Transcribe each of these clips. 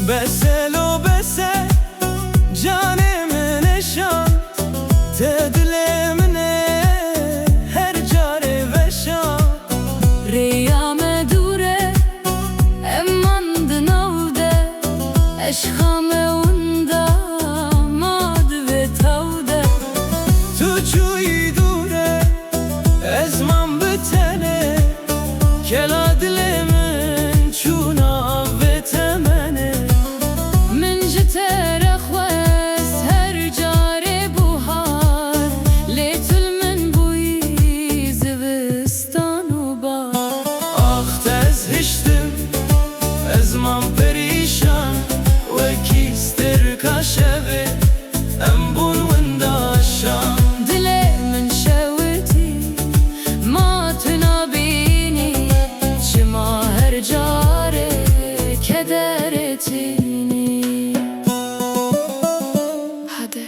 بسه لو بسه جانم نشان تدل منه هر جاره وشان ریام دوره امان دنوده اشخام اوندا ماد و توده تو چوی دوره از من بتنه کلا دل من چونا و تمنه من جتر خوز هر جاره بوهار لیتل من بوی زوستان و بار آخ تز هشتم از من پریشان و کیستر کاشوه ام بون ونداشان دل من شوتی ما تنابینی شما هر جاره کدرتینی هده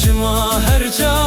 شما هر جا